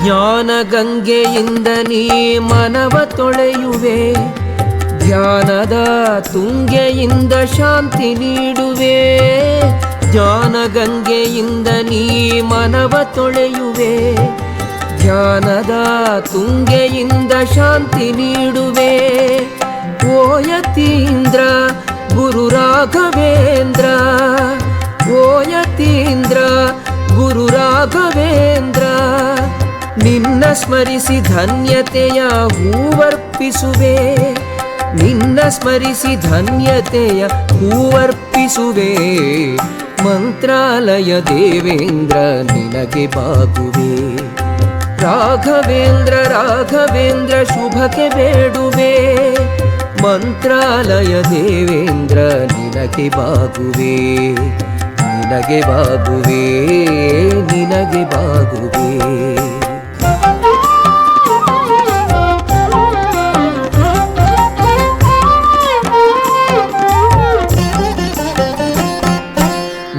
S3: ಜ್ಞಾನ ಗಂಗೆಯಿಂದ ನೀ ಮನವ ತೊಳೆಯುವೆ, ಧ್ಯಾನದ ತುಂಗೆಯಿಂದ ಶಾಂತಿ ನೀಡುವೆ. ಜ್ಞಾನ ಗಂಗೆಯಿಂದ ನೀ ಮನವ ತೊಳೆಯುವೆ, ಧ್ಯಾನದ ತುಂಗೆಯಿಂದ ಶಾಂತಿ ನೀಡುವೆ. ಓ ಯತೀಂದ್ರ ಗುರು ರಾಘವೇಂದ್ರ, ಓ ಯತೀಂದ್ರ ಗುರು ರಾಘವೇಂದ್ರ. ನಿನ್ನ ಸ್ಮರಿಸಿ ಧನ್ಯತೆಯ ಹೂವರ್ಪಿಸುವೆ, ನಿನ್ನ ಸ್ಮರಿಸಿ ಧನ್ಯತೆಯ ಹೂವರ್ಪಿಸುವೆ. ಮಂತ್ರಾಲಯ ದೇವೇಂದ್ರ ನಿನಗೆ ಬಾಗುವೆ, ರಾಘವೇಂದ್ರ ರಾಘವೇಂದ್ರ ಶುಭಕ್ಕೆ ಬೇಡುವೆ. ಮಂತ್ರಾಲಯ ದೇವೇಂದ್ರ ನಿನಗೆ ಬಾಗುವೆ, ನಿನಗೆ ಬಾಗುವೆ, ನಿನಗೆ ಬಾಗುವೆ.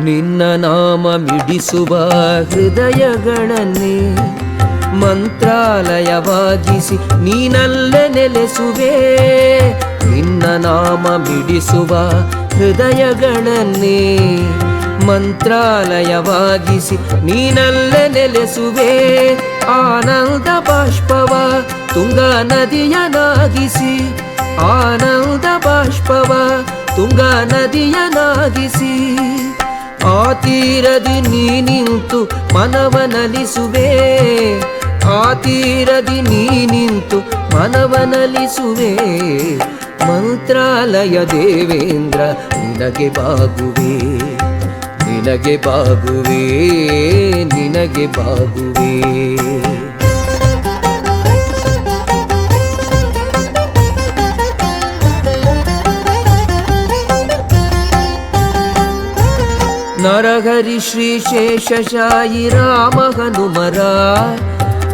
S3: ನಿನ್ನ ನಾಮ ಮಿಡಿಸುವ ಹೃದಯಗಳನ್ನೇ ಮಂತ್ರಾಲಯವಾಗಿಸಿ ನೀನಲ್ಲೇ ನೆಲೆಸುವೆ. ನಿನ್ನ ನಾಮ ಮಿಡಿಸುವ ಹೃದಯಗಳನ್ನೇ ಮಂತ್ರಾಲಯವಾಗಿಸಿ ನೀನಲ್ಲೇ ನೆಲೆಸುವೆ. ಆನಂದ ಬಾಷ್ಪವ ತುಂಗಾ ನದಿಯನಾಗಿಸಿ ಆನಂದ ಬಾಷ್ಪವ ತುಂಗಾ ನದಿಯನಾಗಿಸಿ ಆ ತೀರದಿ ನೀ ನಿಂತು ಮನವನಲಿಸುವೆ, ಆ ತೀರದಿ ನೀ ನಿಂತು ಮನವನಲಿಸುವೆ. ಮಂತ್ರಾಲಯ ದೇವೇಂದ್ರ ನಿನಗೆ ಬಾಗುವೆ, ನಿನಗೆ ಬಾಗುವೆ, ನಿನಗೆ ಬಾಗುವೆ. ನರಹರಿ ಶ್ರೀ ಶೇಷಶಾಯಿ ರಾಮ ಹನುಮರ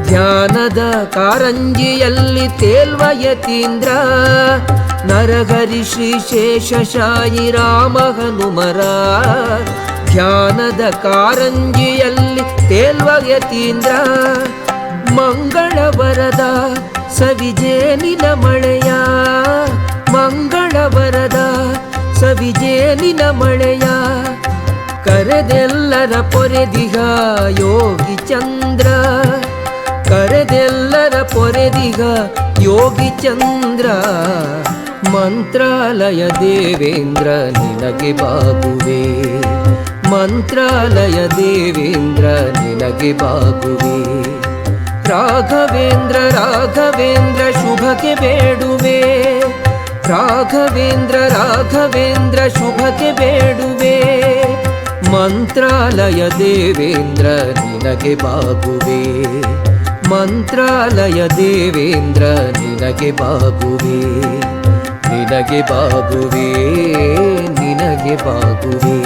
S3: ಧ್ಯಾನದ ಕಾರಂಜಿಯಲ್ಲಿ ತೇಲ್ವ ಯತೀಂದ್ರ. ನರಹರಿ ಶ್ರೀ ಶೇಷಶಾಯಿ ರಾಮ ಹನುಮರ ಧ್ಯಾನದ ಕಾರಂಜಿಯಲ್ಲಿ ತೇಲ್ವ ಯತೀಂದ್ರ. ಮಂಗಳವರದ ಸವಿಜೇನಿನ ಮಳೆಯ, ಮಂಗಳವರದ ಸವಿಜೇನಿನ ಮಳೆಯ ಕರೆದೆಲ್ಲರ ಪೊರೆದಿಗ ಯೋಗಿ ಚಂದ್ರ, ಕರೆದೆಲ್ಲರ ಪೊರೆದಿಗ ಯೋಗಿ ಚಂದ್ರ. ಮಂತ್ರಾಲಯ ದೇವೇಂದ್ರ ನಿನಗೆ ಬಾಗುವೆ, ಮಂತ್ರಾಲಯ ದೇವೇಂದ್ರ ನಿನಗೆ ಬಾಗುವೆ. ರಾಘವೇಂದ್ರ ರಾಘವೇಂದ್ರ ಶುಭಕ್ಕೆ ಬೇಡುವೆ, ರಾಘವೇಂದ್ರ ರಾಘವೇಂದ್ರ ಶುಭಕ್ಕೆ ಬೇಡುವೆ. ಮಂತ್ರಾಲಯ ದೇವೇಂದ್ರ ನಿನಗೆ ಬಾಗುವೆ, ಮಂತ್ರಾಲಯ ದೇವೇಂದ್ರ ನಿನಗೆ ಬಾಗುವೆ, ನಿನಗೆ ಬಾಗುವೆ, ನಿನಗೆ ಬಾಗುವೆ,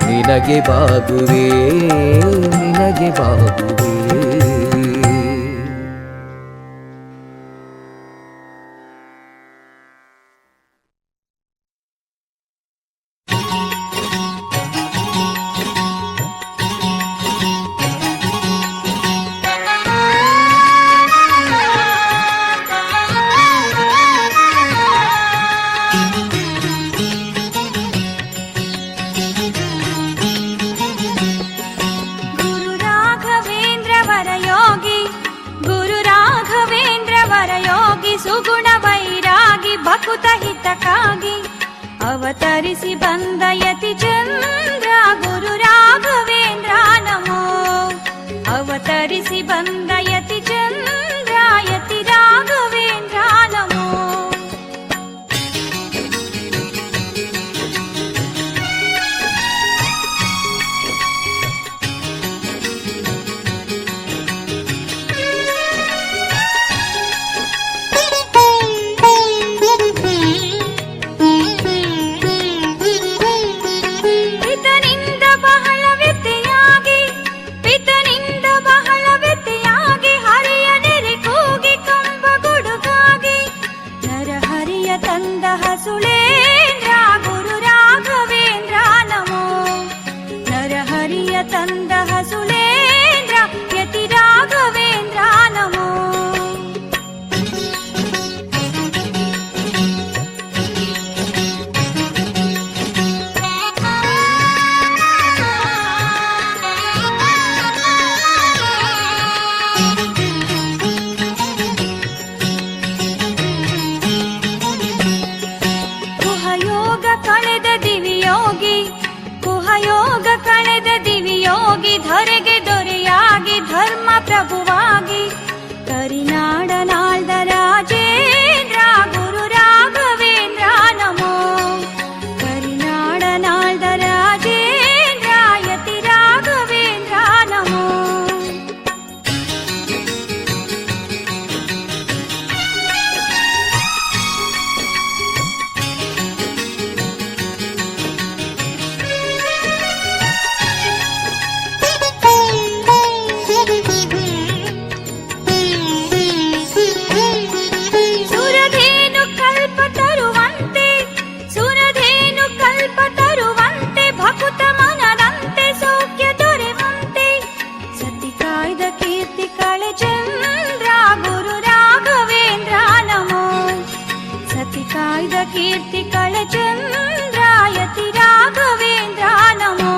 S3: ನಿನಗೆ ಬಾಗುವೆ, ನಿನಗೆ ಬಾಗುವೆ.
S4: ಅವತರಿಸಿ ಬಂದ ಯತಿ ಚಂದ್ರ ಗುರು ರಾಘವೇಂದ್ರ ನಮೋ. ಅವತರಿಸಿ ಬಂದ ಯತಿ ಚಂದ್ರ ಯತಿ ರಾಘವೇಂದ್ರ ನಮೋ. ಧರೆಗೆ ದೊರೆಯಾಗಿ ಧರ್ಮ ಪ್ರಭುವಾಗಿ ಕರಿನಾಡನಾಳ್ದ ರಾಜೇಂದ್ರ ಗುರು ರಾಘವೇಂದ್ರ ನಮೋ. ಕರಿನಾಡನಾಳ್ದ ರಾಜೇಂದ್ರ ಯತಿ ರಾಘವೇಂದ್ರ ನಮೋ. ಕೀರ್ತಿ ಕಳೆ ಚಂದ್ರ ಯತಿ ರಾಘವೇಂದ್ರ ನಮೋ.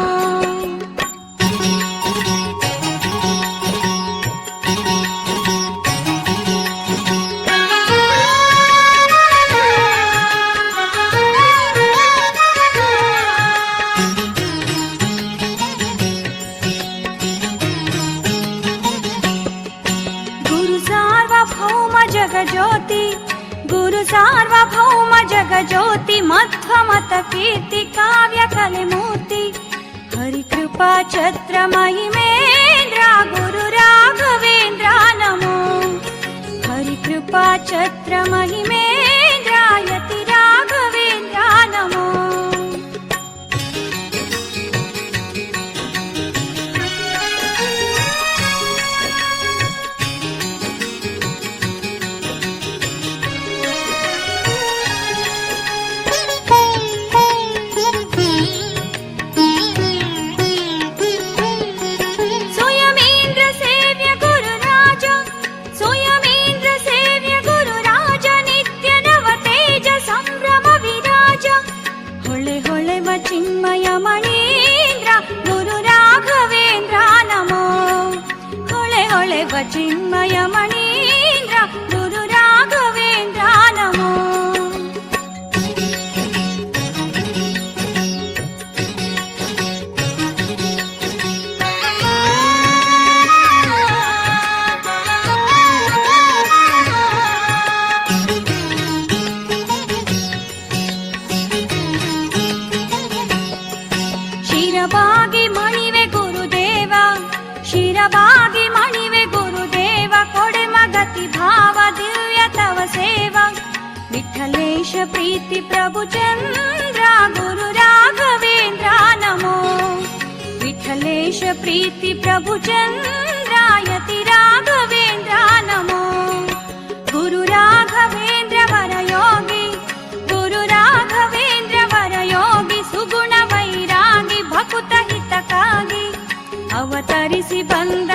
S4: ಜ್ಯೋತಿ ಮಧ್ವಮತ ಕೀರ್ತಿ ಕಾವ್ಯ ಕಲೆ ಮೂರ್ತಿ ಹರಿಕೃಪಾ ಛತ್ರ ಮಹಿಮೇಂದ್ರ ಗುರು ರಾಘವೇಂದ್ರ ನಮೋ ಹರಿಕೃಪಾ ಛತ್ರ ಮಹಿಮೇಂದ್ರ ಯತಿ ರಾಘವೇಂದ್ರ ನಮೋ ಚಿನ್ಮಯ ಮಣೀಂದ್ರ ಗುರು ರಾಘವೇಂದ್ರ ನಮೋ ಹೊಳೆ ಹೊಳೆವ ಚಿನ್ಮಯ ಮಣೀಂದ್ರ ಗುರು ರಾಘವೇಂದ್ರ ನಮೋ ಶಿರಬಾಗಿ ಮಣಿವೆ ಗುರುದೇವ ಶಿರಬಾಗಿ ಮಣಿವೆ ಗುರುದೇವ ಕೊಡೆ ಮಗತಿ ಭಾವ ದಿವ್ಯ ತವ ಸೇವಾ ವಿಠಲೇಶ ಪ್ರೀತಿ ಪ್ರಭು ಚಂದ್ರ ಗುರು ರಾಘವೇಂದ್ರ ನಮೋ ವಿಠಲೇಶ ಪ್ರೀತಿ ಪ್ರಭು ಚಂದ್ರ ಯತಿ ರಾಘವೇಂದ್ರ ನಮೋ ಗುರು ರಾಘವೇಂದ್ರ ವರ ಯೋಗಿ ಗುರು ರಾಘವೇಂದ್ರ ವರ ಯೋಗಿ ಸುಗುಣ ವೈರಾಗಿ ಭಕುತ ಹಿತಕ್ಕಾಗಿ ಅವತರಿಸಿ ಬಂದ